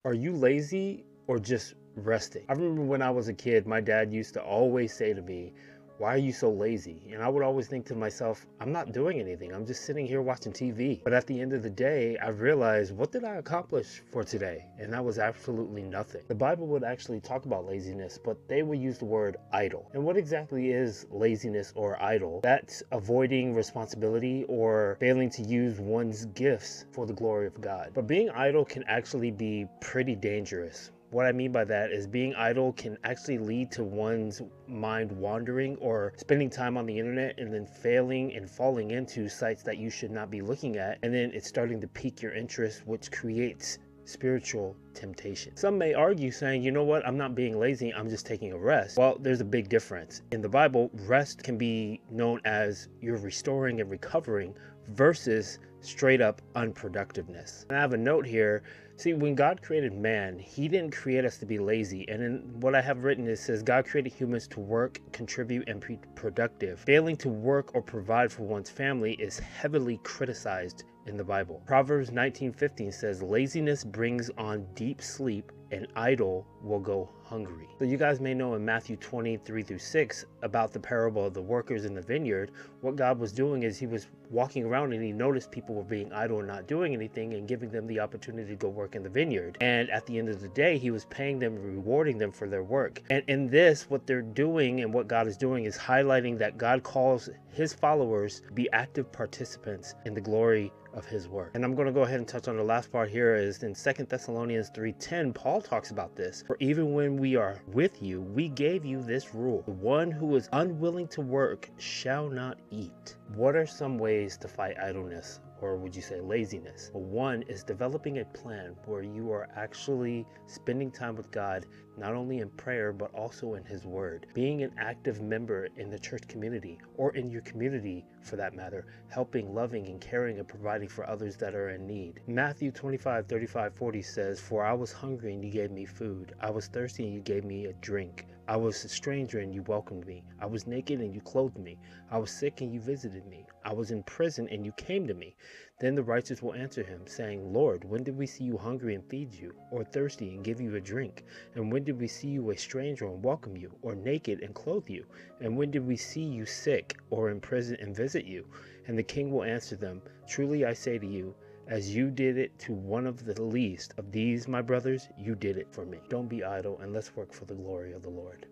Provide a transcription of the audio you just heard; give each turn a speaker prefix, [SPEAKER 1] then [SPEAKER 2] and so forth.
[SPEAKER 1] Are you lazy or just resting? I remember when I was a kid, my dad used to always say to me, "Why are you so lazy?" And I would always think to myself, I'm not doing anything. I'm just sitting here watching TV. But at the end of the day, I realized, what did I accomplish for today? And that was absolutely nothing. The Bible would actually talk about laziness, but they would use the word idle. And what exactly is laziness or idle? That's avoiding responsibility or failing to use one's gifts for the glory of God. But being idle can actually be pretty dangerous. What I mean by that is being idle can actually lead to one's mind wandering or spending time on the internet and then failing and falling into sites that you should not be looking at. And then it's starting to pique your interest, which creates spiritual temptation. Some may argue saying, you know what, I'm not being lazy, I'm just taking a rest. Well, there's a big difference. In the Bible, rest can be known as you're restoring and recovering versus straight up unproductiveness. And I have a note here. See, when God created man, he didn't create us to be lazy. And in what I have written, it says God created humans to work, contribute, and be productive. Failing to work or provide for one's family is heavily criticized in the Bible. Proverbs 19:15 says, laziness brings on deep sleep and idle will go hungry. So you guys may know in Matthew 23-6 about the parable of the workers in the vineyard. What God was doing is he was walking around and he noticed people were being idle and not doing anything and giving them the opportunity to go work in the vineyard. And at the end of the day, he was paying them and rewarding them for their work. And in this, what they're doing and what God is doing is highlighting that God calls his followers to be active participants in the glory of his work. And I'm going to go ahead and touch on the last part here is in 2 Thessalonians 3:10, Paul talks about this. For even when we are with you, we gave you this rule. The one who is unwilling to work shall not eat. What are some ways to fight idleness? Or would you say laziness? Well, one is developing a plan where you are actually spending time with God, not only in prayer, but also in his word. Being an active member in the church community or in your community for that matter, helping, loving, and caring and providing for others that are in need. Matthew 25:35-40 says, for I was hungry and you gave me food. I was thirsty and you gave me a drink. I was a stranger and you welcomed me. I was naked and you clothed me. I was sick and you visited me. I was in prison and you came to me. Then the righteous will answer him, saying, Lord, when did we see you hungry and feed you, or thirsty and give you a drink? And when did we see you a stranger and welcome you, or naked and clothe you? And when did we see you sick or in prison and visit you? And the king will answer them, truly I say to you, as you did it to one of the least of these, my brothers, you did it for me. Don't be idle, and let's work for the glory of the Lord.